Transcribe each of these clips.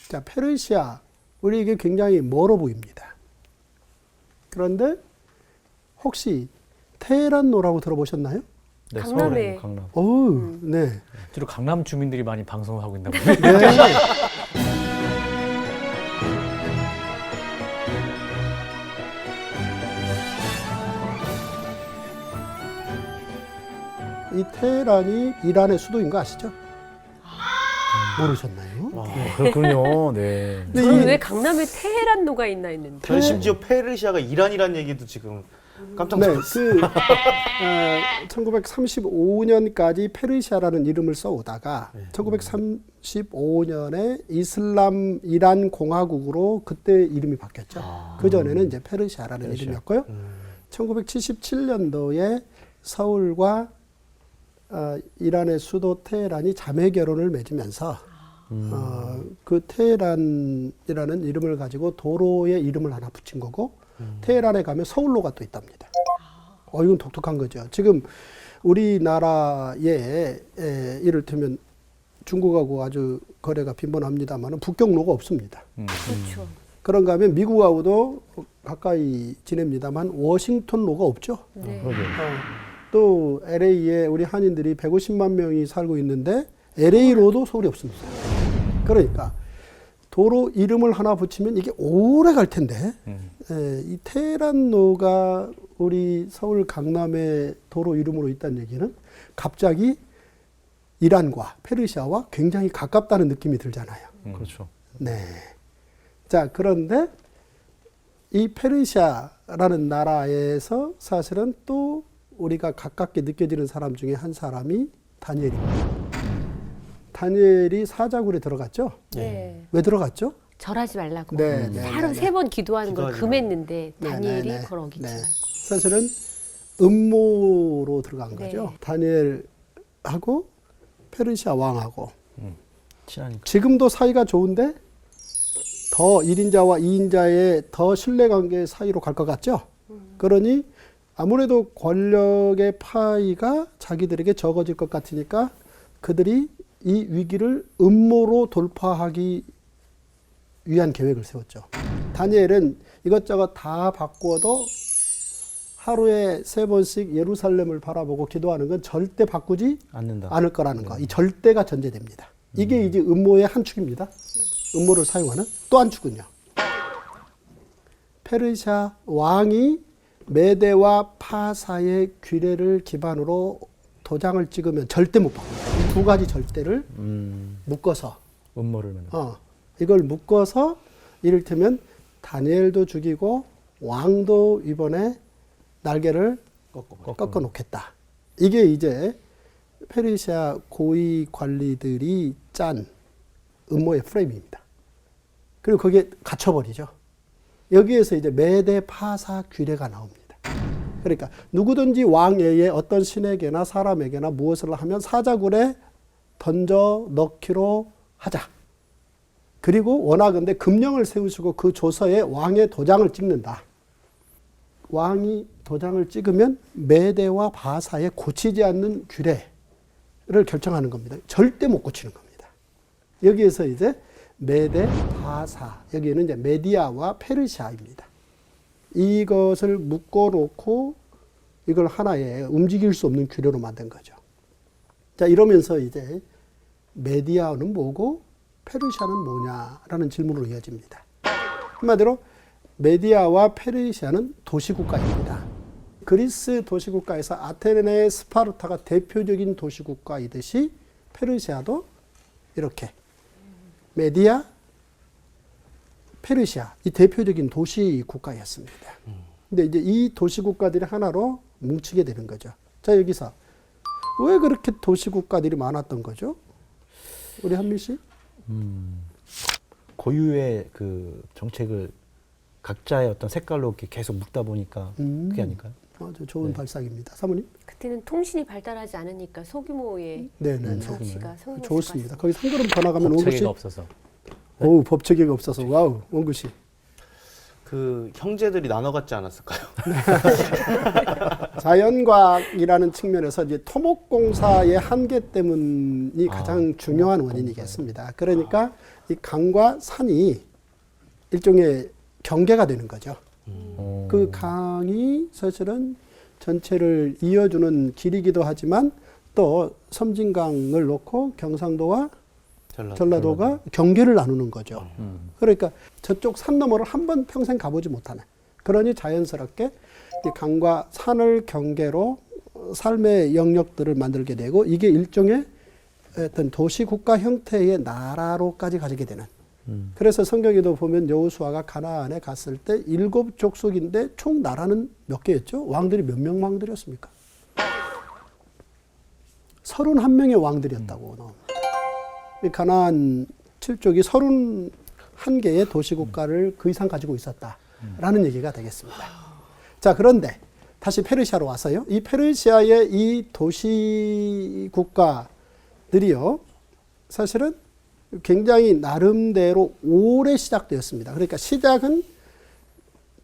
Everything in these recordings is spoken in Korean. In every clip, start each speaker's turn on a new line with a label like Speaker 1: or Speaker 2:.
Speaker 1: 자, 페르시아 우리에게 굉장히 멀어 보입니다. 그런데 혹시 테헤란로라고 들어보셨나요?
Speaker 2: 네,
Speaker 3: 강남에.
Speaker 2: 서울에 강남.
Speaker 1: 어우, 네.
Speaker 4: 주로 강남 주민들이 많이 방송을 하고 있나 보네요.
Speaker 1: 네. 이 테헤란이 이란의 수도인 거 아시죠? 모르셨나요?
Speaker 2: 아, 그렇군요. 네.
Speaker 1: 근데
Speaker 3: 저는
Speaker 1: 이-
Speaker 3: 왜 강남에 테헤란로가 있나 했는데.
Speaker 5: 저는 심지어 페르시아가 이란이라는 얘기도 지금 깜짝
Speaker 1: 네,
Speaker 5: 놀랐어요.
Speaker 1: 1935년까지 페르시아라는 이름을 써오다가 1935년에 이슬람 이란 공화국으로 그때 이름이 바뀌었죠. 그 전에는 이제 페르시아라는
Speaker 5: 페르시아.
Speaker 1: 이름이었고요. 1977년도에 서울과 이란의 수도 테헤란이 자매 결혼을 맺으면서 그 테헤란이라는 이름을 가지고 도로의 이름을 하나 붙인 거고 테헤란에 가면 서울로가 또 있답니다. 이건 독특한 거죠. 지금 우리나라에 이를테면 중국하고 아주 거래가 빈번합니다만 북경로가 없습니다.
Speaker 3: 그렇죠.
Speaker 1: 그런가 하면 미국하고도 가까이 지냅니다만 워싱턴로가 없죠.
Speaker 3: 네.
Speaker 2: 그러게요.
Speaker 1: 또 LA에 우리 한인들이 150만 명이 살고 있는데 LA로도 서울이 없습니다. 그러니까 도로 이름을 하나 붙이면 이게 오래 갈 텐데 이 테헤란로가 우리 서울 강남의 도로 이름으로 있다는 얘기는 갑자기 이란과 페르시아와 굉장히 가깝다는 느낌이 들잖아요.
Speaker 2: 그렇죠.
Speaker 1: 네. 자, 그런데 이 페르시아라는 나라에서 사실은 또 우리가 가깝게 느껴지는 사람 중에 한 사람이 다니엘입니다. 다니엘이 사자굴에 들어갔죠?
Speaker 3: 네.
Speaker 1: 왜 들어갔죠?
Speaker 3: 절하지 말라고.
Speaker 1: 네, 네,
Speaker 3: 하루
Speaker 1: 네,
Speaker 3: 3번 기도하는 걸
Speaker 5: 기도하지
Speaker 3: 금했는데
Speaker 1: 네,
Speaker 3: 다니엘이
Speaker 1: 네, 네.
Speaker 3: 그걸 어기지
Speaker 1: 네.
Speaker 3: 않고.
Speaker 1: 사실은 음모로 들어간
Speaker 3: 네.
Speaker 1: 거죠. 다니엘하고 페르시아 왕하고.
Speaker 2: 친하니까.
Speaker 1: 지금도 사이가 좋은데 더 1인자와 2인자의 더 신뢰관계 사이로 갈 것 같죠? 그러니 아무래도 권력의 파이가 자기들에게 적어질 것 같으니까 그들이 이 위기를 음모로 돌파하기 위한 계획을 세웠죠. 다니엘은 이것저것 다 바꿔도 하루에 3번씩 예루살렘을 바라보고 기도하는 건 절대 바꾸지
Speaker 2: 않는다.
Speaker 1: 않을 거라는 거. 이 절대가 전제됩니다. 이게 이제 음모의 한 축입니다. 음모를 사용하는 또 한 축은요. 페르시아 왕이 메대와 파사의 규례를 기반으로 도장을 찍으면 절대 못 바꿉니다. 이 두 가지 절대를 묶어서
Speaker 2: 음모를 만든.
Speaker 1: 이걸 묶어서 이를테면 다니엘도 죽이고 왕도 이번에 날개를 꺾어 놓겠다. 이게 이제 페르시아 고위 관리들이 짠 음모의 프레임입니다. 그리고 그게 갇혀버리죠. 여기에서 이제 메대 파사 규례가 나옵니다. 그러니까 누구든지 왕외에 어떤 신에게나 사람에게나 무엇을 하면 사자굴에 던져 넣기로 하자. 그리고 원하건대 금령을 세우시고 그 조서에 왕의 도장을 찍는다. 왕이 도장을 찍으면 메대와 바사에 고치지 않는 규례를 결정하는 겁니다. 절대 못 고치는 겁니다. 여기에서 이제 메대, 바사, 여기에는 이제 메디아와 페르시아입니다. 이것을 묶어놓고 이걸 하나의 움직일 수 없는 규례로 만든 거죠. 자, 이러면서 이제 메디아는 뭐고 페르시아는 뭐냐라는 질문으로 이어집니다. 한마디로 메디아와 페르시아는 도시국가입니다. 그리스 도시국가에서 아테네, 스파르타가 대표적인 도시국가이듯이 페르시아도 이렇게 메디아, 페르시아 이 대표적인 도시국가였습니다. 근데 이제 이 도시국가들이 하나로 뭉치게 되는 거죠. 자, 여기서 왜 그렇게 도시국가들이 많았던 거죠? 우리 한민 씨?
Speaker 2: 고유의 그 정책을 각자의 어떤 색깔로 이렇게 계속 묶다 보니까 그게 아닐까요?
Speaker 1: 아주 좋은 발상입니다. 사모님?
Speaker 3: 그때는 통신이 발달하지 않으니까 소규모의
Speaker 1: 네네.
Speaker 3: 정치가 성공했을
Speaker 1: 좋습니다.
Speaker 3: 것
Speaker 1: 거기 한 걸음 더 나가면 원구 씨.
Speaker 4: 법체계가 없어서.
Speaker 1: 오, 법체계가 없어서. 와우, 원구 씨.
Speaker 5: 그 형제들이 나눠갔지 않았을까요?
Speaker 1: 자연과학이라는 측면에서 이제 토목공사의 한계 때문이 가장 중요한 원인이겠습니다. 그러니까 이 강과 산이 일종의 경계가 되는 거죠. 그 강이 사실은 전체를 이어주는 길이기도 하지만 또 섬진강을 놓고 경상도와 전라도가 경계를 나누는 거죠. 그러니까 저쪽 산 너머를 한 번 평생 가보지 못하네. 그러니 자연스럽게 이 강과 산을 경계로 삶의 영역들을 만들게 되고 이게 일종의 어떤 도시국가 형태의 나라로까지 가지게 되는. 그래서 성경에도 보면 여호수아가 가나안에 갔을 때 7족속인데 총 나라는 몇 개였죠? 왕들이 몇 명 왕들이었습니까? 31명의 왕들이었다고 나옵니다. 이 가나안 7족이 31개의 도시국가를 그 이상 가지고 있었다라는 얘기가 되겠습니다. 자, 그런데 다시 페르시아로 와서요. 이 페르시아의 이 도시국가들이요. 사실은 굉장히 나름대로 오래 시작되었습니다. 그러니까 시작은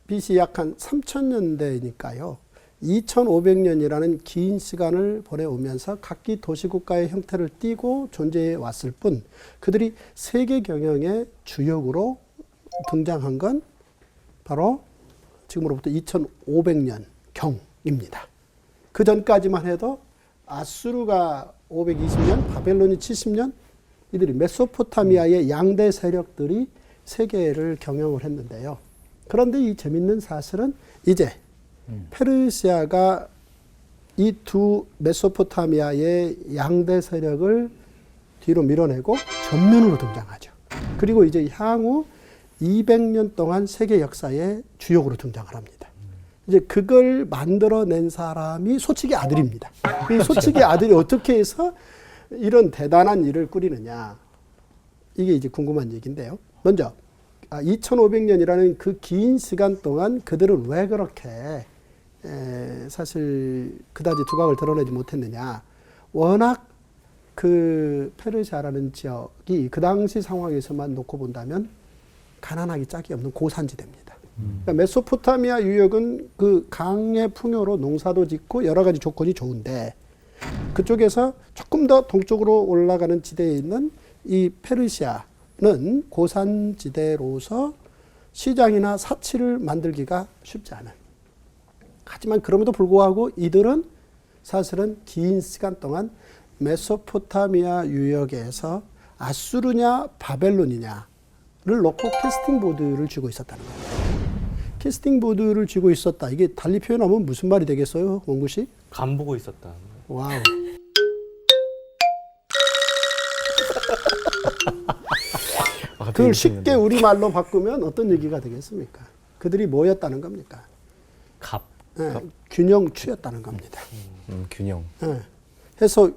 Speaker 1: BC 약 한 3000년대니까요. 2500년이라는 긴 시간을 보내오면서 각기 도시국가의 형태를 띠고 존재해 왔을 뿐 그들이 세계 경영의 주역으로 등장한 건 바로 지금으로부터 2500년 경입니다. 그 전까지만 해도 아수르가 520년, 바벨론이 70년, 이들이 메소포타미아의 양대 세력들이 세계를 경영을 했는데요. 그런데 이 재밌는 사실은 이제 페르시아가 이 두 메소포타미아의 양대 세력을 뒤로 밀어내고 전면으로 등장하죠. 그리고 이제 향후 200년 동안 세계 역사의 주역으로 등장을 합니다. 이제 그걸 만들어낸 사람이 소치기 아들입니다. 이 소치기 아들이 어떻게 해서 이런 대단한 일을 꾸리느냐. 이게 이제 궁금한 얘기인데요. 먼저 2500년이라는 그 긴 시간 동안 그들은 왜 그렇게 사실 그다지 두각을 드러내지 못했느냐. 워낙 그 페르시아라는 지역이 그 당시 상황에서만 놓고 본다면 가난하기 짝이 없는 고산지대입니다. 그러니까 메소포타미아 유역은 그 강의 풍요로 농사도 짓고 여러 가지 조건이 좋은데 그쪽에서 조금 더 동쪽으로 올라가는 지대에 있는 이 페르시아는 고산지대로서 시장이나 사치를 만들기가 쉽지 않은. 하지만 그럼에도 불구하고 이들은 사실은 긴 시간 동안 메소포타미아 유역에서 아수르냐 바벨론이냐를 놓고 캐스팅 보드를 쥐고 있었다는 거예요. 캐스팅 보드를 쥐고 있었다. 이게 달리 표현하면 무슨 말이 되겠어요, 원구 씨?
Speaker 5: 간 보고 있었다.
Speaker 1: 와우. 그걸 쉽게 우리말로 바꾸면 어떤 얘기가 되겠습니까? 그들이 뭐였다는 겁니까?
Speaker 5: 갑.
Speaker 1: 네, 균형추였다는 겁니다.
Speaker 2: 균형.
Speaker 1: 네. 그래서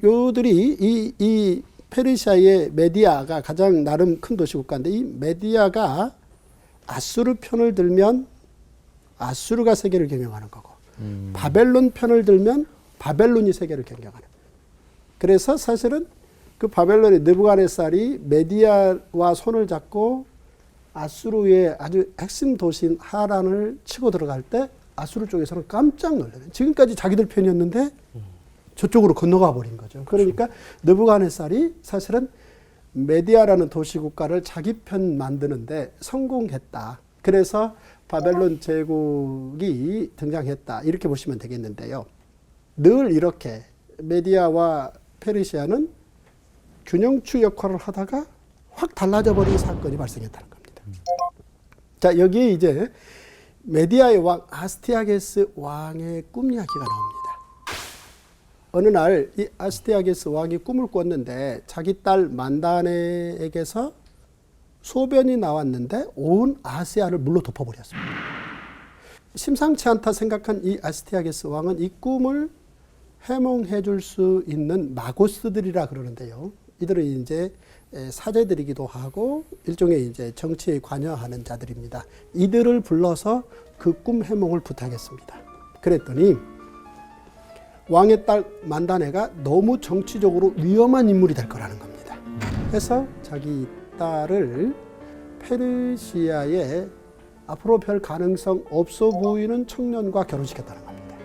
Speaker 1: 요들이 이 페르시아의 메디아가 가장 나름 큰 도시국가인데 이 메디아가 아수르 편을 들면 아수르가 세계를 경영하는 거고 바벨론 편을 들면 바벨론이 세계를 경영하는. 그래서 사실은 그 바벨론의 느부갓네살이 메디아와 손을 잡고 아수르의 아주 핵심 도시인 하란을 치고 들어갈 때 아수르 쪽에서는 깜짝 놀라요. 지금까지 자기들 편이었는데 저쪽으로 건너가 버린 거죠. 그러니까 느부갓네살이 사실은 메디아라는 도시국가를 자기 편 만드는데 성공했다. 그래서 바벨론 제국이 등장했다. 이렇게 보시면 되겠는데요. 늘 이렇게 메디아와 페르시아는 균형추 역할을 하다가 확 달라져 버린 사건이 발생했다는 겁니다. 자, 여기에 이제 메디아의 왕 아스티아게스 왕의 꿈 이야기가 나옵니다. 어느 날 이 아스티아게스 왕이 꿈을 꿨는데 자기 딸 만다네에게서 소변이 나왔는데 온 아시아를 물로 덮어버렸습니다. 심상치 않다 생각한 이 아스티아게스 왕은 이 꿈을 해몽해 줄 수 있는 마고스들이라 그러는데요. 이들은 이제 사제들이기도 하고 일종의 이제 정치에 관여하는 자들입니다. 이들을 불러서 그 꿈 해몽을 부탁했습니다. 그랬더니 왕의 딸 만다네가 너무 정치적으로 위험한 인물이 될 거라는 겁니다. 그래서 자기 딸을 페르시아에 앞으로 별 가능성 없어 보이는 청년과 결혼시켰다는 겁니다.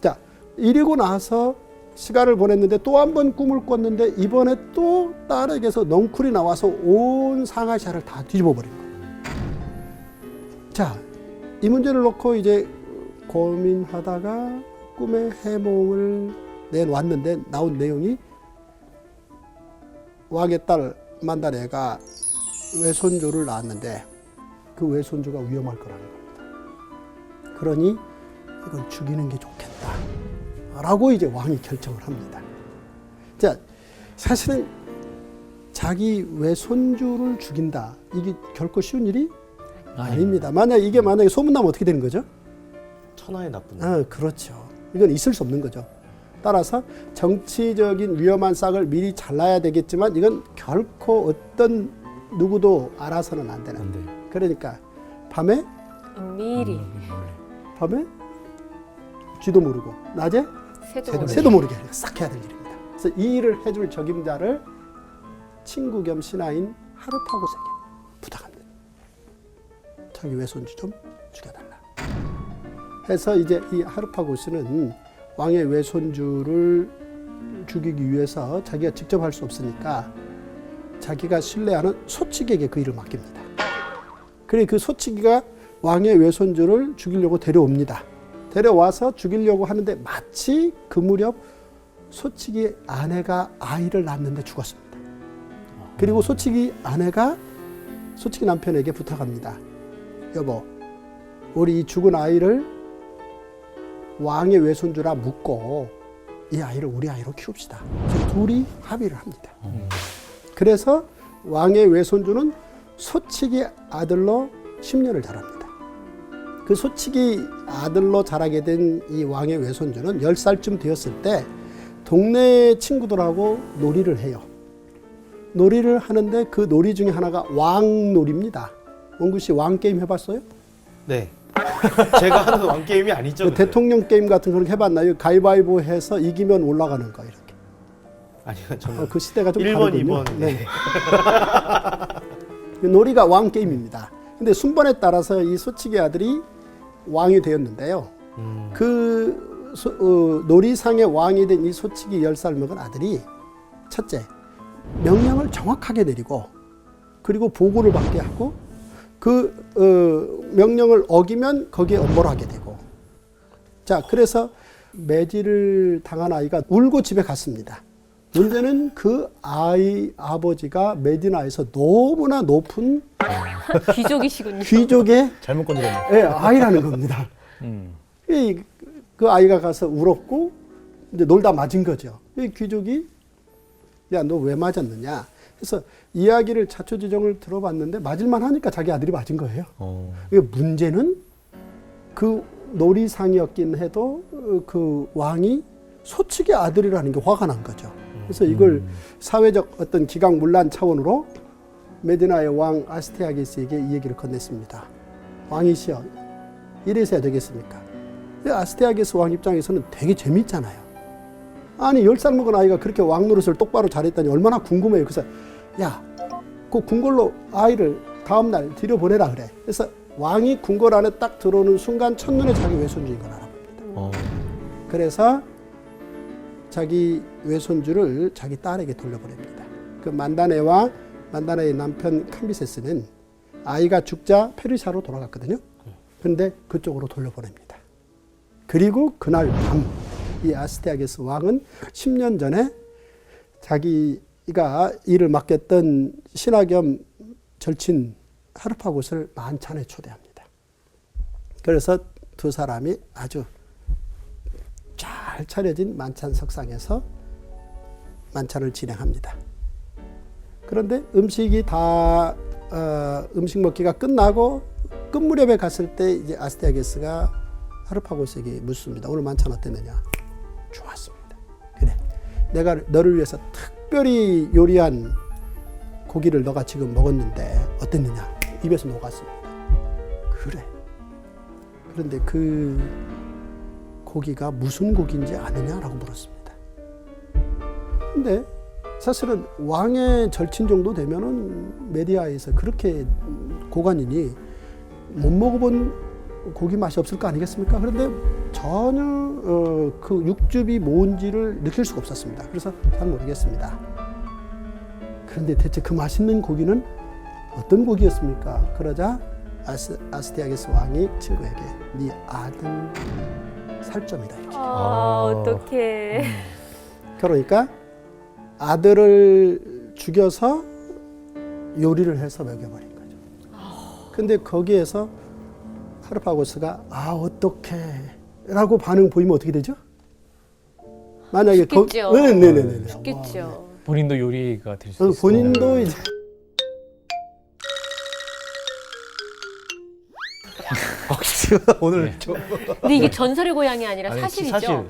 Speaker 1: 자, 이러고 나서 시간을 보냈는데 또 한 번 꿈을 꿨는데 이번에 또 딸에게서 넝쿨이 나와서 온 상하샤를 다 뒤집어 버린 거예요. 자, 이 문제를 놓고 이제 고민하다가 꿈의 해몽을 내놓았는데 나온 내용이 왕의 딸 만다레가 외손주를 낳았는데 그 외손주가 위험할 거라는 겁니다. 그러니 이걸 죽이는 게 좋겠다 라고 이제 왕이 결정을 합니다. 자, 사실은 자기 외손주를 죽인다, 이게 결코 쉬운 일이 아닙니다. 만약에 소문나면 어떻게 되는 거죠?
Speaker 5: 천하의 나쁜
Speaker 1: 아, 그렇죠. 이건 있을 수 없는 거죠. 따라서 정치적인 위험한 싹을 미리 잘라야 되겠지만 이건 결코 어떤 누구도 알아서는 안 되는.
Speaker 2: 안 돼.
Speaker 1: 그러니까 밤에
Speaker 3: 미리
Speaker 1: 쥐도 모르고 낮에
Speaker 3: 새도
Speaker 1: 새도 모르게 싹 해야 될 일입니다. 그래서 이 일을 해줄 적임자를 친구 겸 신하인 하르파고스에게 부탁합니다. 자기 외손주 좀 죽여달라 해서 이제 이 하르파고스는 왕의 외손주를 죽이기 위해서 자기가 직접 할 수 없으니까 자기가 신뢰하는 소치기에게 그 일을 맡깁니다. 그래 그 소치기가 왕의 외손주를 죽이려고 데려옵니다. 데려와서 죽이려고 하는데 마치 그 무렵 소치기 아내가 아이를 낳았는데 죽었습니다. 그리고 소치기 아내가 소치기 남편에게 부탁합니다. 여보, 우리 이 죽은 아이를 왕의 외손주라 묻고 이 아이를 우리 아이로 키웁시다. 그래서 둘이 합의를 합니다. 그래서 왕의 외손주는 소치기 아들로 10년을 자랍니다. 그 소치기 아들로 자라게 된 이 왕의 외손주는 10살쯤 되었을 때 동네 친구들하고 놀이를 해요. 놀이를 하는데 그 놀이 중에 하나가 왕놀이입니다. 원구 씨 왕게임 해봤어요?
Speaker 5: 네. 제가 하는 왕게임이 아니죠.
Speaker 1: 그
Speaker 5: 근데.
Speaker 1: 대통령 게임 같은 거 해봤나요? 가위바위보 해서 이기면 올라가는 거 이렇게.
Speaker 5: 아니요, 저는
Speaker 1: 그 시대가 좀
Speaker 5: 1번,
Speaker 1: 다르군요.
Speaker 5: 2번.
Speaker 1: 네. 놀이가 왕 게임입니다. 근데 순번에 따라서 이 소치기 아들이 왕이 되었는데요. 그 놀이상의 왕이 된 이 소치기 10살 먹은 아들이 첫째, 명령을 정확하게 내리고 그리고 보고를 받게 하고 그 명령을 어기면 거기에 엄벌을 하게 되고. 자, 그래서 매질을 당한 아이가 울고 집에 갔습니다. 문제는 그 아이 아버지가 메디나에서 너무나 높은
Speaker 3: 귀족이시군요.
Speaker 1: 귀족의
Speaker 2: 잘못 건드렸네.
Speaker 1: 예, 아이라는 겁니다. 그 아이가 가서 울었고 이제 놀다 맞은 거죠. 이 귀족이 야, 너 왜 맞았느냐? 그래서 이야기를 자초지종을 들어봤는데 맞을만 하니까 자기 아들이 맞은 거예요. 이게 문제는 그 놀이상이었긴 해도 그 왕이 소치기 아들이라는 게 화가 난 거죠. 그래서 이걸 사회적 어떤 기강문란 차원으로 메디나의 왕 아스테아게스에게 이 얘기를 건넸습니다. 왕이시여, 이래서야 되겠습니까? 아스테아게스 왕 입장에서는 되게 재밌잖아요. 아니 10살 먹은 아이가 그렇게 왕 노릇을 똑바로 잘했다니 얼마나 궁금해요. 그래서 야, 그 궁궐로 아이를 다음날 들여보내라 그래. 그래서 왕이 궁궐 안에 딱 들어오는 순간 첫눈에 자기 외손주인 걸 알아봅니다. 그래서 자기 외손주를 자기 딸에게 돌려보냅니다. 그 만다네와 만다네의 남편 캄비세스는 아이가 죽자 페르시아로 돌아갔거든요. 그런데 그쪽으로 돌려보냅니다. 그리고 그날 밤 이 아스테아게스 왕은 10년 전에 자기가 일을 맡겼던 신하 겸 절친 하르파고스를 만찬에 초대합니다. 그래서 두 사람이 아주 잘 차려진 만찬 석상에서 만찬을 진행합니다. 그런데 음식이 다 음식 먹기가 끝나고 끝 무렵에 갔을 때 이제 아스테아게스가 하르파고스에게 묻습니다. 오늘 만찬 어땠느냐? 좋았습니다. 그래, 내가 너를 위해서 특별히 요리한 고기를 너가 지금 먹었는데 어땠느냐? 입에서 녹았습니다. 그래. 그런데 그 고기가 무슨 고기인지 아느냐라고 물었습니다. 근데 사실은 왕의 절친 정도 되면은 메디아에서 그렇게 고관이니 못 먹어본 고기 맛이 없을 거 아니겠습니까? 그런데 전혀 그 육즙이 뭔지를 느낄 수가 없었습니다. 그래서 잘 모르겠습니다. 그런데 대체 그 맛있는 고기는 어떤 고기였습니까? 그러자 아스티아게스 왕이 친구에게 네 아들 살점이다 이렇게.
Speaker 3: 어떡해.
Speaker 1: 그러니까 아들을 죽여서 요리를 해서 먹여버린 거죠. 근데 거기에서 하르파고스가 어떡해 라고 반응 보이면 어떻게 되죠? 만약에
Speaker 3: 죽겠죠.
Speaker 1: 네네네.
Speaker 3: 죽겠죠.
Speaker 4: 본인도 요리가 될 수 있어요.
Speaker 1: 본인도 이제
Speaker 2: 오늘
Speaker 3: 근데 이게 전설의 고향이 아니라
Speaker 2: 아니,
Speaker 3: 사실이죠.
Speaker 2: 사실.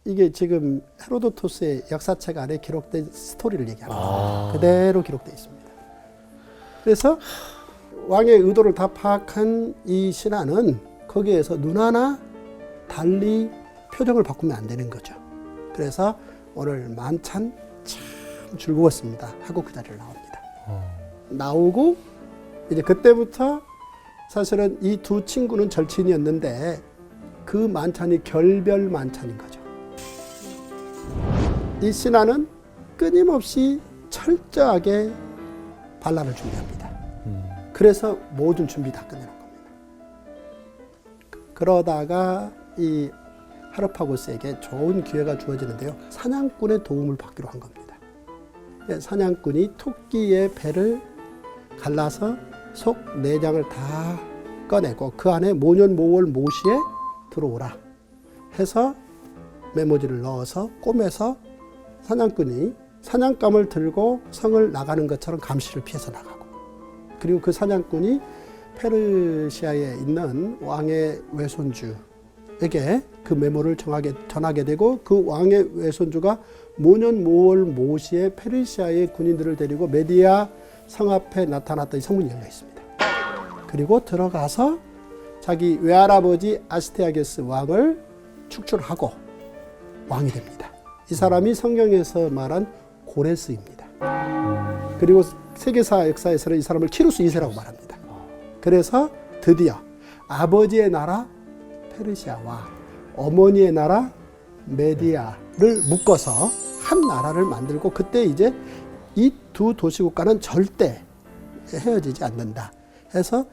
Speaker 1: 이게 지금 헤로도토스의 역사책 안에 기록된 스토리를 얘기합니다.
Speaker 2: 아.
Speaker 1: 그대로 기록되어 있습니다. 그래서 왕의 의도를 다 파악한 이 신하는 거기에서 눈 하나 달리 표정을 바꾸면 안 되는 거죠. 그래서 오늘 만찬 참 즐거웠습니다 하고 그 자리를 나옵니다. 나오고 이제 그때부터 사실은 이 두 친구는 절친이었는데 그 만찬이 결별 만찬인 거죠. 이 신하는 끊임없이 철저하게 반란을 준비합니다. 그래서 모든 준비 다 끝내는 겁니다. 그러다가 이 하르파고스에게 좋은 기회가 주어지는데요. 사냥꾼의 도움을 받기로 한 겁니다. 사냥꾼이 토끼의 배를 갈라서 속 내장을 다 꺼내고 그 안에 모년모월 모시에 들어오라 해서 메모지를 넣어서 꼬매서 사냥꾼이 사냥감을 들고 성을 나가는 것처럼 감시를 피해서 나가고, 그리고 그 사냥꾼이 페르시아에 있는 왕의 외손주에게 그 메모를 전하게 되고, 그 왕의 외손주가 모년모월 모시에 페르시아의 군인들을 데리고 메디아 성 앞에 나타났더니 성문이 열려 있습니다. 그리고 들어가서 자기 외할아버지 아스티아게스 왕을 축출하고 왕이 됩니다. 이 사람이 성경에서 말한 고레스입니다. 그리고 세계사 역사에서는 이 사람을 키루스 2세라고 말합니다. 그래서 드디어 아버지의 나라 페르시아와 어머니의 나라 메디아를 묶어서 한 나라를 만들고, 그때 이제 이 두 도시국가는 절대 헤어지지 않는다 해서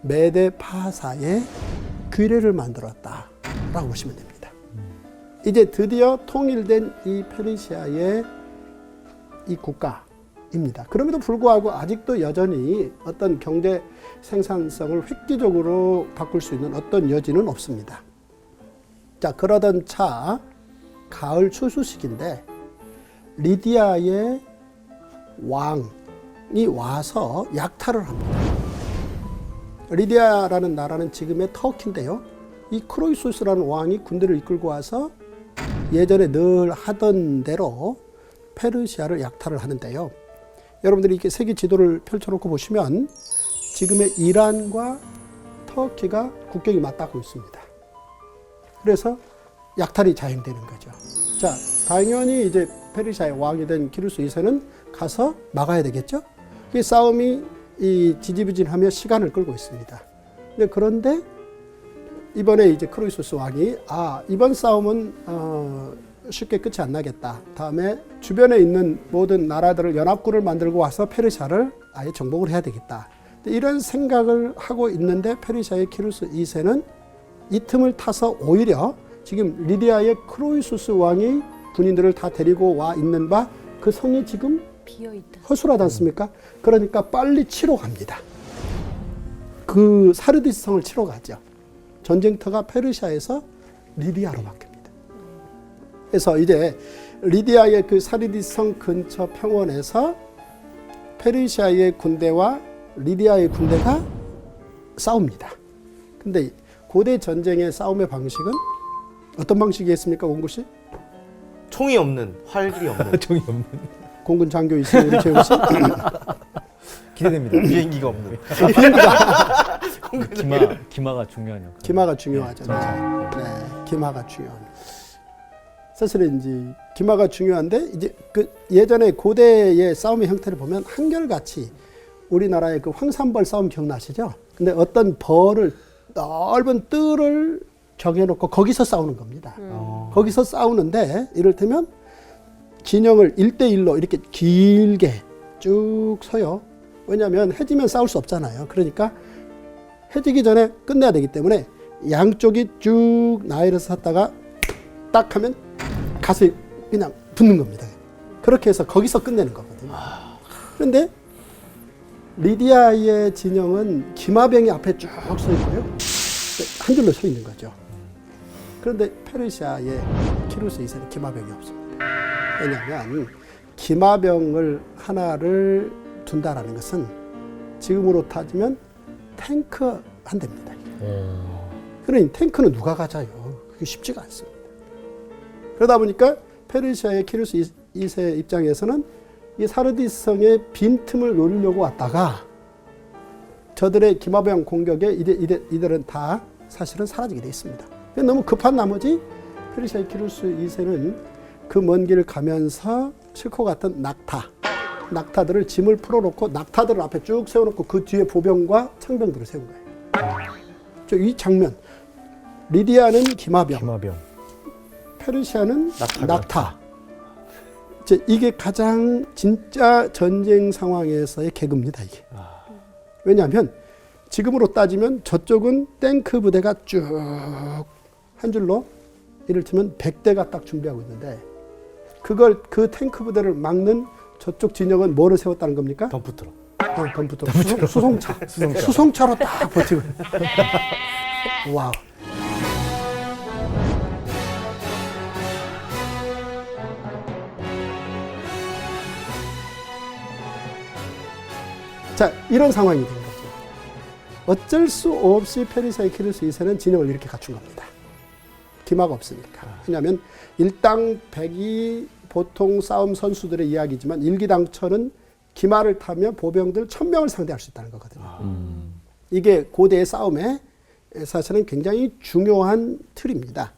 Speaker 1: 메데 파사의 규례를 만들었다라고 보시면 됩니다. 이제 드디어 통일된 이 페르시아의 이 국가입니다. 그럼에도 불구하고 아직도 여전히 어떤 경제 생산성을 획기적으로 바꿀 수 있는 어떤 여지는 없습니다. 자, 그러던 차 가을 추수식인데 리디아의 왕이 와서 약탈을 합니다. 리디아라는 나라는 지금의 터키인데요. 이 크로이소스라는 왕이 군대를 이끌고 와서 예전에 늘 하던 대로 페르시아를 약탈을 하는데요. 여러분들이 이렇게 세계 지도를 펼쳐놓고 보시면 지금의 이란과 터키가 국경이 맞닿고 있습니다. 그래서 약탈이 자행되는 거죠. 자, 당연히 이제 페르시아의 왕이 된 키루스 2세는 가서 막아야 되겠죠. 그 싸움이 지지부진하며 시간을 끌고 있습니다. 그런데 이번에 이제 크로이소스 왕이 이번 싸움은 쉽게 끝이 안 나겠다. 다음에 주변에 있는 모든 나라들을 연합군을 만들고 와서 페르시아를 아예 정복을 해야 되겠다. 이런 생각을 하고 있는데 페르시아의 키루스 2세는 이 틈을 타서 오히려 지금 리디아의 크로이소스 왕이 군인들을 다 데리고 와 있는 바 그 성이 지금
Speaker 3: 비어있다.
Speaker 1: 허술하지 않습니까? 그러니까 빨리 치러 갑니다. 그 사르디스 성을 치러 가죠. 전쟁터가 페르시아에서 리디아로 바뀝니다. 그래서 이제 리디아의 그 사르디스 성 근처 평원에서 페르시아의 군대와 리디아의 군대가 싸웁니다. 근데 고대 전쟁의 싸움의 방식은 어떤 방식이었습니까, 원구 씨?
Speaker 5: 총이 없는, 활이 없는,
Speaker 2: 종이 없는.
Speaker 1: 공군 장교이신 우리 재우 씨.
Speaker 2: 기대됩니다.
Speaker 5: 비행기가 없는.
Speaker 4: 기마가 중요한 역할.
Speaker 1: 기마가 중요하죠. 네, 기마가 중요합니다. 사실은 이제 기마가 중요한데 이제 그 예전에 고대의 싸움의 형태를 보면 한결같이 우리나라의 그 황산벌 싸움 기억나시죠? 근데 어떤 벌을 넓은 뜰을 정해놓고 거기서 싸우는 겁니다. 거기서 싸우는데 이를테면 진영을 1대1로 이렇게 길게 쭉 서요. 왜냐하면 해지면 싸울 수 없잖아요. 그러니까 해지기 전에 끝내야 되기 때문에 양쪽이 쭉 나열해서 섰다가 딱 하면 가서 그냥 붙는 겁니다. 그렇게 해서 거기서 끝내는 거거든요. 그런데 리디아의 진영은 기마병이 앞에 쭉 서 있고요. 한 줄로 서 있는 거죠. 그런데 페르시아의 키루스 2세는 기마병이 없습니다. 왜냐하면 기마병을 하나를 둔다라는 것은 지금으로 따지면 탱크 한 대입니다. 그러니 탱크는 누가 가져요? 그게 쉽지가 않습니다. 그러다 보니까 페르시아의 키루스 2세 입장에서는 이 사르디스 성의 빈틈을 노리려고 왔다가 저들의 기마병 공격에 이들은 다 사실은 사라지게 돼 있습니다. 너무 급한 나머지 페르시아의 키루스 2세는 그 먼 길을 가면서 싣고 갔던 낙타들을 짐을 풀어놓고 낙타들을 앞에 쭉 세워놓고 그 뒤에 보병과 창병들을 세운 거예요. 이 장면, 리디아는 기마병, 페르시아는 낙타. 이게 가장 진짜 전쟁 상황에서의 개그입니다. 이게. 왜냐하면 지금으로 따지면 저쪽은 탱크 부대가 쭉 한 줄로 이를테면 100대가 딱 준비하고 있는데 그 탱크 부대를 막는 저쪽 진영은 뭐를 세웠다는 겁니까?
Speaker 5: 덤프트럭.
Speaker 1: 덤프트럭. 수송차로 딱 버티고. 와우. 자, 이런 상황이 된 거죠. 어쩔 수 없이 페르시아의 키루스 2세는 진영을 이렇게 갖춘 겁니다. 기마가 없으니까. 왜냐하면 일당백이 보통 싸움 선수들의 이야기지만 일기당천은 기마를 타면 보병들 1000명을 상대할 수 있다는 거거든요. 이게 고대의 싸움에 사실은 굉장히 중요한 틀입니다.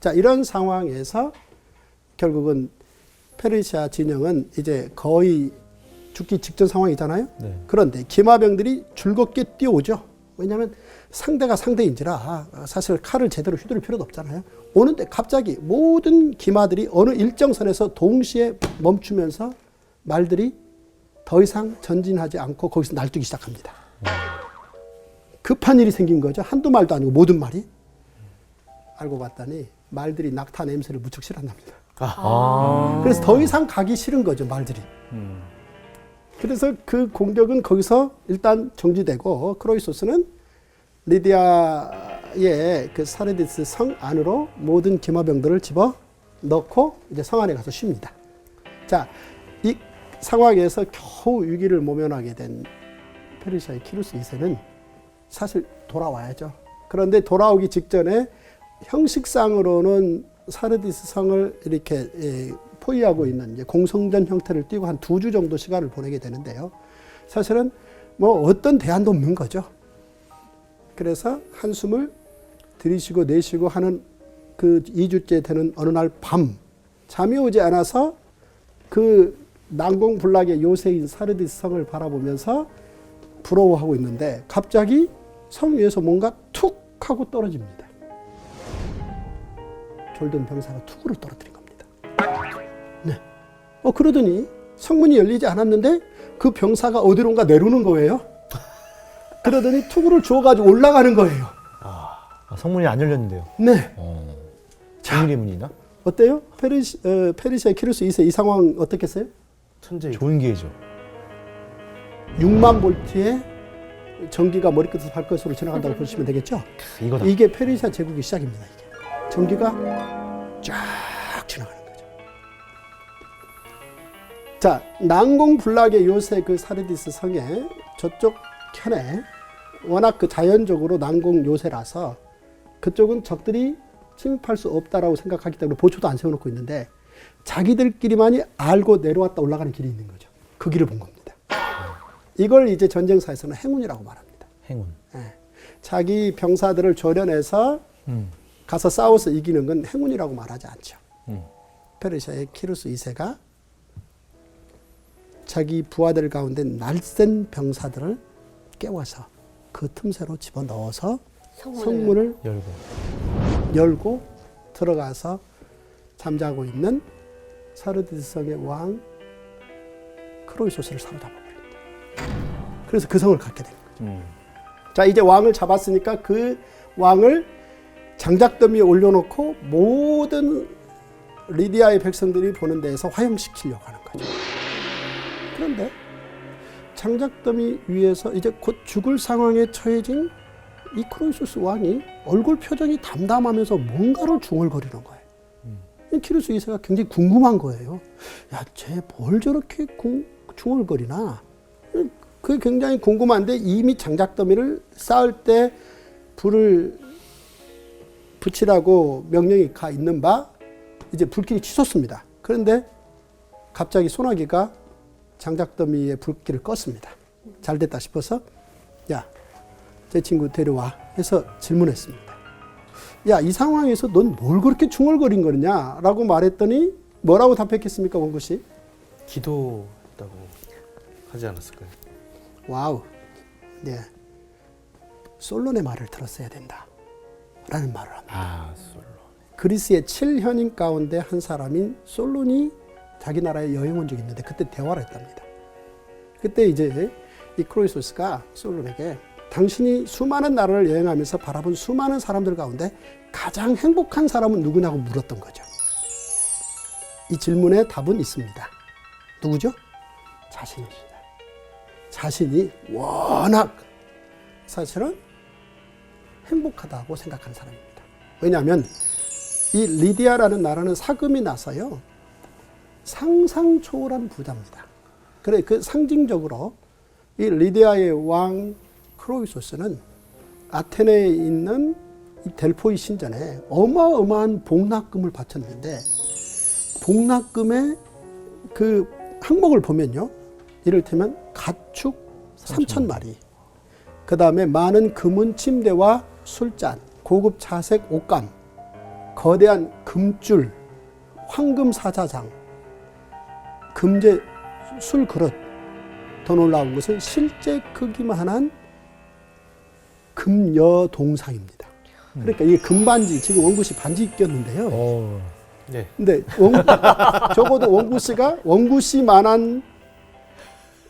Speaker 1: 자, 이런 상황에서 결국은 페르시아 진영은 이제 거의 죽기 직전 상황이잖아요.
Speaker 2: 네.
Speaker 1: 그런데 기마병들이 즐겁게 뛰어오죠. 왜냐하면 상대가 상대인지라 사실 칼을 제대로 휘두를 필요도 없잖아요. 오는데 갑자기 모든 기마들이 어느 일정선에서 동시에 멈추면서 말들이 더 이상 전진하지 않고 거기서 날뛰기 시작합니다. 급한 일이 생긴 거죠. 한두 말도 아니고 모든 말이. 알고 봤더니 말들이 낙타 냄새를 무척 싫어한답니다. 그래서 더 이상 가기 싫은 거죠, 말들이. 그래서 그 공격은 거기서 일단 정지되고 크로이소스는 리디아의 그 사르디스 성 안으로 모든 기마병들을 집어 넣고 이제 성 안에 가서 쉽니다. 자, 이 상황에서 겨우 위기를 모면하게 된 페르시아의 키루스 2세는 사실 돌아와야죠. 그런데 돌아오기 직전에 형식상으로는 사르디스 성을 이렇게 포위하고 있는 이제 공성전 형태를 띠고 한 2주 정도 시간을 보내게 되는데요. 사실은 뭐 어떤 대안도 없는 거죠. 그래서 한숨을 들이쉬고 내쉬고 하는 그 2주째 되는 어느 날 밤 잠이 오지 않아서 그 난공불락의 요새인 사르디스 성을 바라보면서 부러워하고 있는데 갑자기 성 위에서 뭔가 툭 하고 떨어집니다. 졸던 병사가 툭으로 떨어뜨린 겁니다. 네. 그러더니 성문이 열리지 않았는데 그 병사가 어디론가 내려오는 거예요. 그러더니 투구를 주워가지고 올라가는 거예요.
Speaker 2: 성문이 안 열렸는데요.
Speaker 1: 네.
Speaker 2: 비밀의 문이나?
Speaker 1: 어때요? 페르시아 키루스 2세 이 상황 어떻겠어요?
Speaker 5: 천재.
Speaker 2: 좋은 기회죠.
Speaker 1: 6만 볼트의 전기가 머리끝에서 발끝으로 지나간다고 보시면 되겠죠?
Speaker 2: 이거다.
Speaker 1: 이게 페르시아 제국의 시작입니다. 이게. 전기가 쫙 지나가는 거죠. 자, 난공불락의 요새 그 사르디스 성에 저쪽 편에 워낙 그 자연적으로 난공 요새라서 그쪽은 적들이 침입할 수 없다라고 생각하기 때문에 보초도 안 세워놓고 있는데 자기들끼리만이 알고 내려왔다 올라가는 길이 있는 거죠. 그 길을 본 겁니다. 이걸 이제 전쟁사에서는 행운이라고 말합니다.
Speaker 2: 행운.
Speaker 1: 네. 자기 병사들을 조련해서 가서 싸워서 이기는 건 행운이라고 말하지 않죠. 페르시아의 키루스 2세가 자기 부하들 가운데 날쌘 병사들을 깨워서 그 틈새로 집어넣어서 성문을
Speaker 2: 열고
Speaker 1: 열고 들어가서 잠자고 있는 사르디스 성의 왕 크로이소스를 사로잡아 버립니다. 그래서 그 성을 갖게 됩니다. 자, 이제 왕을 잡았으니까 그 왕을 장작더미에 올려놓고 모든 리디아의 백성들이 보는 데에서 화형시키려고 하는 거죠. 그런데 장작더미 위에서 이제 곧 죽을 상황에 처해진 이 크로이소스 왕이 얼굴 표정이 담담하면서 뭔가를 중얼거리는 거예요. 키루스 2세가 굉장히 궁금한 거예요. 야, 쟤 뭘 저렇게 중얼거리나? 그게 굉장히 궁금한데 이미 장작더미를 쌓을 때 불을 붙이라고 명령이 가 있는 바 이제 불길이 치솟습니다. 그런데 갑자기 소나기가 장작더미의 불길을 껐습니다. 잘 됐다 싶어서 야, 제 친구 데려와 해서 질문했습니다. 야, 이 상황에서 넌 뭘 그렇게 중얼거린 거냐? 라고 말했더니 뭐라고 답했겠습니까, 원구 씨?
Speaker 5: 기도했다고 하지 않았을까요?
Speaker 1: 와우. 네. 솔론의 말을 들었어야 된다. 라는 말을 합니다.
Speaker 2: 아, 솔론.
Speaker 1: 그리스의 7현인 가운데 한 사람인 솔론이 자기 나라에 여행 온 적이 있는데 그때 대화를 했답니다. 그때 이제 이 크로이소스가 솔론에게 당신이 수많은 나라를 여행하면서 바라본 수많은 사람들 가운데 가장 행복한 사람은 누구냐고 물었던 거죠. 이 질문에 답은 있습니다. 누구죠? 자신입니다. 자신이 워낙 사실은 행복하다고 생각하는 사람입니다. 왜냐하면 이 리디아라는 나라는 사금이 나서요. 상상 초월한 부자입니다. 그래, 그 상징적으로 이 리디아의 왕 크로이소스는 아테네에 있는 이 델포이 신전에 어마어마한 복납금을 바쳤는데 복납금의 그 항목을 보면요. 이를테면 가축 3,000마리, 그 다음에 많은 금은 침대와 술잔, 고급 자색 옷감, 거대한 금줄, 황금 사자장, 금제 술 그릇, 더 놀라운 것은 실제 크기만 한 금여동상입니다. 그러니까 이게 금반지, 지금 원구 씨 반지 꼈는데요.
Speaker 5: 네.
Speaker 1: 근데 적어도 원구 씨가 원구 씨만한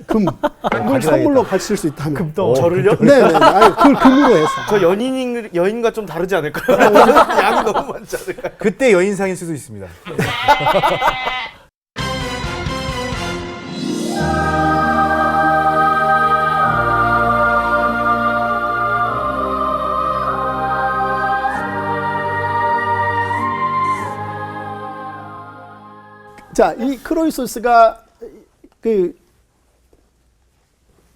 Speaker 1: 금을 선물로 가실 수 있다면.
Speaker 4: 금덩.
Speaker 5: 저를요?
Speaker 1: 네, 아니, 그걸 금으로 해서.
Speaker 5: 저 여인과 좀 다르지 않을까요? 양이 너무 많지 않을까요?
Speaker 6: 그때 여인상일 수도 있습니다.
Speaker 1: 자, 이 크로이소스가 그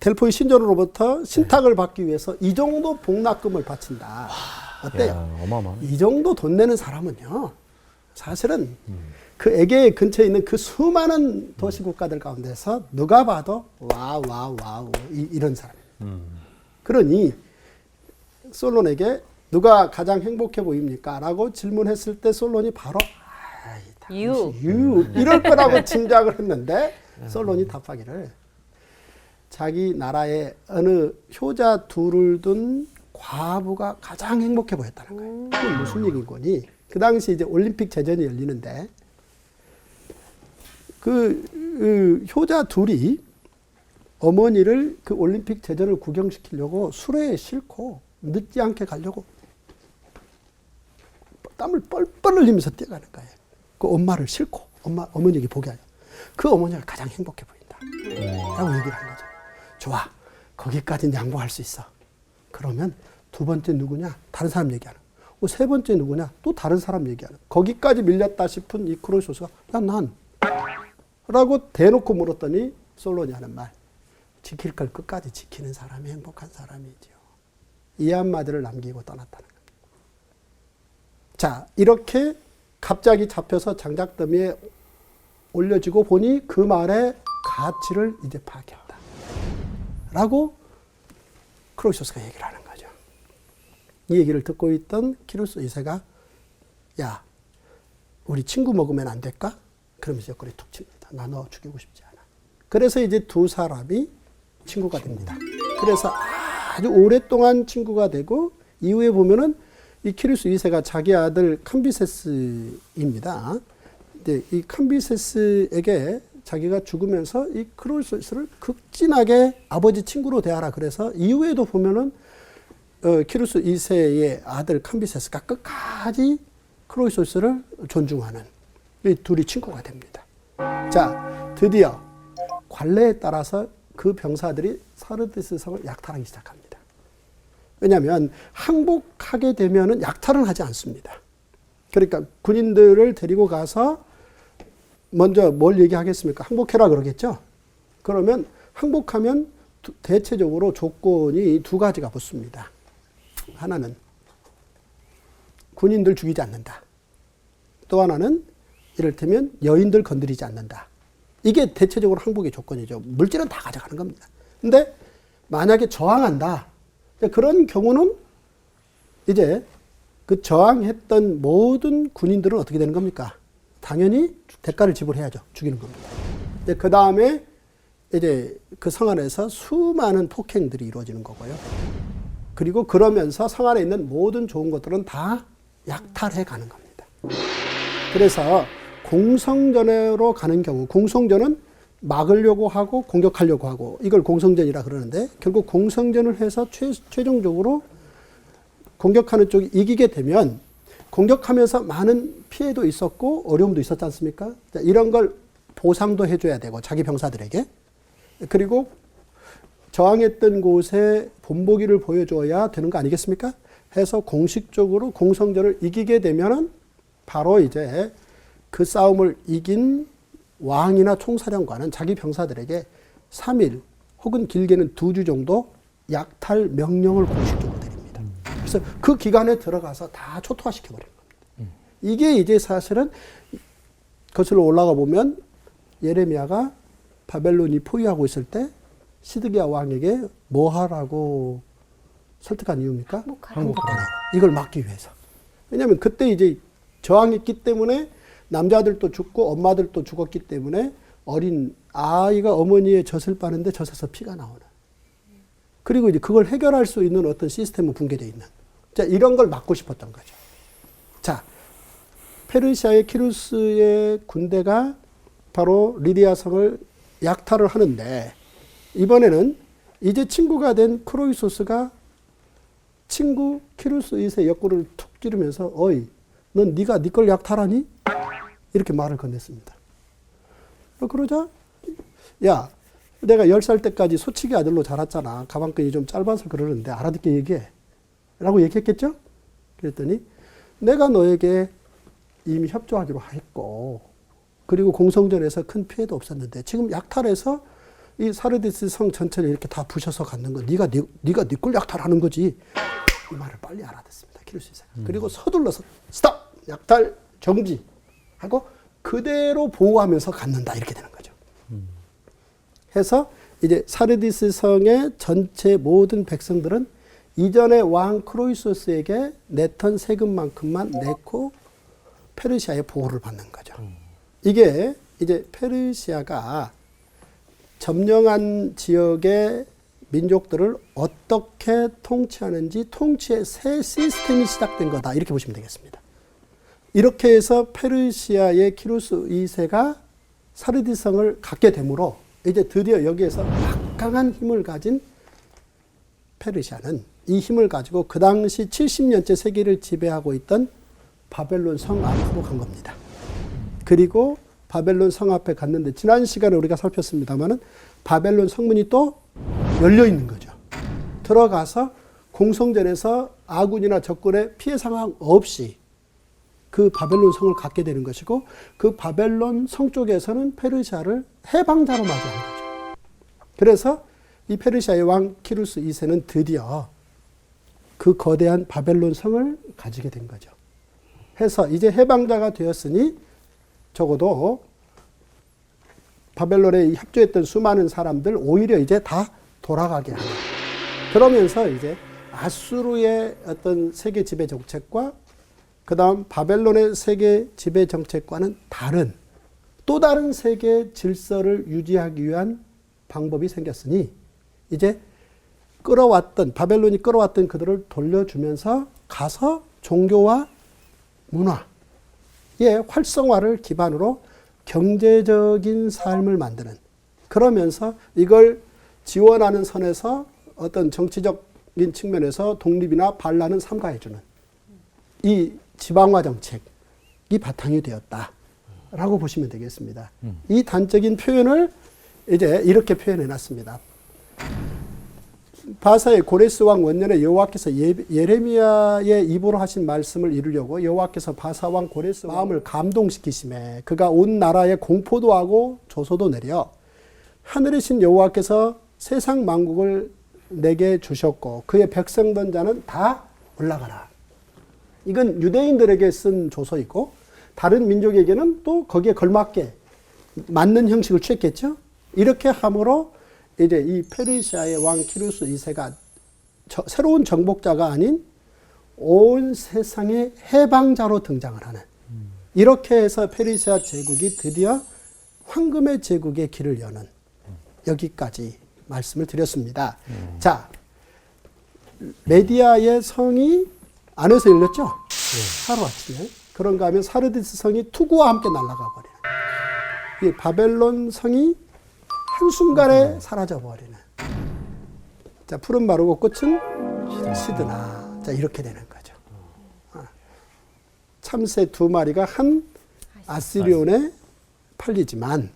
Speaker 1: 델포이 신전으로부터 신탁을 받기 위해서 이 정도 복납금을 바친다. 어때요?
Speaker 2: 야, 어마어마하네.
Speaker 1: 이 정도 돈 내는 사람은요, 사실은 그 에게 근처에 있는 그 수많은 도시 국가들 가운데서 누가 봐도 와우 이런 사람이에요. 그러니 솔론에게 누가 가장 행복해 보입니까? 라고 질문했을 때 솔론이 바로
Speaker 3: 유.
Speaker 1: 이럴 거라고 짐작을 했는데 솔론이 답하기를 자기 나라에 어느 효자 둘을 둔 과부가 가장 행복해 보였다는 거예요. 그건 무슨 얘기인 거니? 그 당시 이제 올림픽 제전이 열리는데 그 효자 둘이 어머니를 그 올림픽 제전을 구경시키려고 수레에 싣고 늦지 않게 가려고 땀을 뻘뻘 흘리면서 뛰어가는 거예요. 그 엄마를 싣고 어머니에게 보게 하려. 그 어머니가 가장 행복해 보인다. 라고 얘기를 한 거죠. 좋아. 거기까지는 양보할 수 있어. 그러면 두 번째 누구냐? 다른 사람 얘기하는. 세 번째 누구냐? 또 다른 사람 얘기하는. 거기까지 밀렸다 싶은 이 크로이소스가 야, 난 라고 대놓고 물었더니 솔론이 하는 말. 지킬 걸 끝까지 지키는 사람이 행복한 사람이죠. 이 한마디를 남기고 떠났다는 겁니다. 자, 이렇게 갑자기 잡혀서 장작더미에 올려지고 보니 그 말의 가치를 이제 파악했다. 라고 크로이소스가 얘기를 하는 거죠. 이 얘기를 듣고 있던 키루스 2세가 야, 우리 친구 먹으면 안 될까? 그러면서 옆구리 툭 칩니다. 나 너 죽이고 싶지 않아. 그래서 이제 두 사람이 친구가 됩니다. 그래서 아주 오랫동안 친구가 되고 이후에 보면은 이 키루스 2세가 자기 아들 캄비세스입니다. 이제 이 캄비세스에게 자기가 죽으면서 이 크로이소스를 극진하게 아버지 친구로 대하라. 그래서 이후에도 보면은 키루스 2세의 아들 캄비세스가 끝까지 크로이소스를 존중하는 이 둘이 친구가 됩니다. 자, 드디어 관례에 따라서 그 병사들이 사르디스 성을 약탈하기 시작합니다. 왜냐하면 항복하게 되면은 약탈은 하지 않습니다. 그러니까 군인들을 데리고 가서 먼저 뭘 얘기하겠습니까? 항복해라 그러겠죠? 그러면 항복하면 대체적으로 조건이 두 가지가 붙습니다. 하나는 군인들 죽이지 않는다. 또 하나는 이를테면 여인들 건드리지 않는다. 이게 대체적으로 항복의 조건이죠. 물질은 다 가져가는 겁니다. 근데 만약에 저항한다. 그런 경우는 이제 그 저항했던 모든 군인들은 어떻게 되는 겁니까? 당연히 대가를 지불해야죠. 죽이는 겁니다. 그 다음에 이제 그 성 안에서 수많은 폭행들이 이루어지는 거고요. 그리고 그러면서 성 안에 있는 모든 좋은 것들은 다 약탈해 가는 겁니다. 그래서 공성전으로 가는 경우, 공성전은 막으려고 하고 공격하려고 하고 이걸 공성전이라 그러는데 결국 공성전을 해서 최종적으로 공격하는 쪽이 이기게 되면 공격하면서 많은 피해도 있었고 어려움도 있었지 않습니까? 자, 이런 걸 보상도 해줘야 되고 자기 병사들에게 그리고 저항했던 곳에 본보기를 보여줘야 되는 거 아니겠습니까? 해서 공식적으로 공성전을 이기게 되면은 바로 이제 그 싸움을 이긴 왕이나 총사령관은 자기 병사들에게 3일 혹은 길게는 2주 정도 약탈 명령을 공식적으로 드립니다. 그래서 그 기간에 들어가서 다 초토화시켜버리는 겁니다. 이게 이제 사실은 거슬러 올라가 보면 예레미야가 바벨론이 포위하고 있을 때 시드기야 왕에게 뭐 하라고 설득한 이유입니까? 항복하라고. 이걸 막기 위해서. 왜냐하면 그때 이제 저항했기 때문에 남자들도 죽고 엄마들도 죽었기 때문에 어린 아이가 어머니의 젖을 빠는데 젖에서 피가 나오는. 그리고 이제 그걸 해결할 수 있는 어떤 시스템은 붕괴되어 있는. 자, 이런 걸 막고 싶었던 거죠. 자, 페르시아의 키루스의 군대가 바로 리디아 성을 약탈을 하는데 이번에는 이제 친구가 된 크로이소스가 친구 키루스 2세 옆구리를 툭 찌르면서 어이, 넌 네가 네 걸 약탈하니? 이렇게 말을 건넸습니다. 그러자 야, 내가 10살 때까지 소치기 아들로 자랐잖아. 가방끈이 좀 짧아서 그러는데 알아듣게 얘기해. 라고 얘기했겠죠? 그랬더니 내가 너에게 이미 협조하기로 했고 그리고 공성전에서 큰 피해도 없었는데 지금 약탈해서 이 사르디스 성 전체를 이렇게 다 부셔서 갖는 건 네가 네 걸 약탈하는 거지. 이 말을 빨리 알아듣습니다. 키루스 2세가. 그리고 서둘러서 스톱! 약탈 정지! 하고 그대로 보호하면서 갖는다. 이렇게 되는 거죠. 해서 이제 사르디스 성의 전체 모든 백성들은 이전의 왕 크로이소스에게 냈던 세금만큼만 내고 페르시아의 보호를 받는 거죠. 이게 이제 페르시아가 점령한 지역의 민족들을 어떻게 통치하는지 통치의 새 시스템이 시작된 거다. 이렇게 보시면 되겠습니다. 이렇게 해서 페르시아의 키루스 2세가 사르디성을 갖게 되므로 이제 드디어 여기에서 막강한 힘을 가진 페르시아는 이 힘을 가지고 그 당시 70년째 세계를 지배하고 있던 바벨론 성 앞으로 간 겁니다. 그리고 바벨론 성 앞에 갔는데 지난 시간에 우리가 살폈습니다마는 바벨론 성문이 또 열려 있는 거죠. 들어가서 공성전에서 아군이나 적군의 피해 상황 없이 그 바벨론 성을 갖게 되는 것이고 그 바벨론 성 쪽에서는 페르시아를 해방자로 맞이한 거죠. 그래서 이 페르시아의 왕 키루스 2세는 드디어 그 거대한 바벨론 성을 가지게 된 거죠. 해서 이제 해방자가 되었으니 적어도 바벨론에 협조했던 수많은 사람들 오히려 이제 다 돌아가게 하는. 그러면서 이제 아수르의 어떤 세계 지배 정책과 그 다음 바벨론의 세계 지배 정책과는 다른 또 다른 세계 질서를 유지하기 위한 방법이 생겼으니 이제 바벨론이 끌어왔던 그들을 돌려주면서 가서 종교와 문화 활성화를 기반으로 경제적인 삶을 만드는, 그러면서 이걸 지원하는 선에서 어떤 정치적인 측면에서 독립이나 반란은 삼가해주는 이 지방화 정책이 바탕이 되었다라고 보시면 되겠습니다. 이 단적인 표현을 이제 이렇게 표현해놨습니다. 바사의 고레스 왕 원년에 여호와께서 예레미야의 입으로 하신 말씀을 이루려고 여호와께서 바사 왕 고레스 마음을 감동시키심에 그가 온 나라에 공포도 하고 조소도 내려 하늘의 신 여호와께서 세상 만국을 내게 주셨고 그의 백성된 자는 다 올라가라. 이건 유대인들에게 쓴 조서이고 다른 민족에게는 또 거기에 걸맞게 맞는 형식을 취했겠죠. 이렇게 함으로 이제 이 페르시아의 왕 키루스 2세가 새로운 정복자가 아닌 온 세상의 해방자로 등장을 하는, 이렇게 해서 페르시아 제국이 드디어 황금의 제국의 길을 여는, 여기까지 말씀을 드렸습니다. 자, 메디아의 성이 안에서 열렸죠? 하루아침에. 그런가 하면 사르디스 성이 투구와 함께 날아가 버리는, 이 바벨론 성이 한순간에 사라져버리는. 자, 푸른 마르고 꽃은 시드나. 자, 이렇게 되는 거죠. 참새 2마리가 한 아시리온에 팔리지만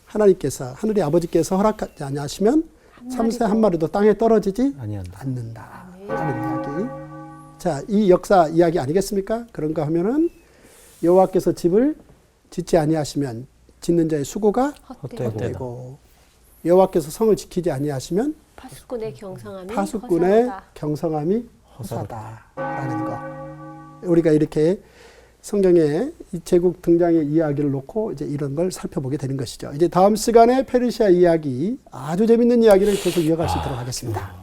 Speaker 1: 하늘의 아버지께서 허락하지 아니하시면 참새 한 마리도 땅에 떨어지지 않는다. 하는 이야기. 자, 이 역사 이야기 아니겠습니까? 그런가 하면은 여호와께서 집을 짓지 아니하시면 짓는 자의 수고가 헛되고 여호와께서 성을 지키지 아니하시면
Speaker 3: 파수꾼의 경성함이
Speaker 1: 허사다라는 거. 우리가 이렇게 성경에 이 제국 등장의 이야기를 놓고 이제 이런 걸 살펴보게 되는 것이죠. 이제 다음 시간에 페르시아 이야기, 아주 재밌는 이야기를 계속 이어갈 수 있도록 하겠습니다.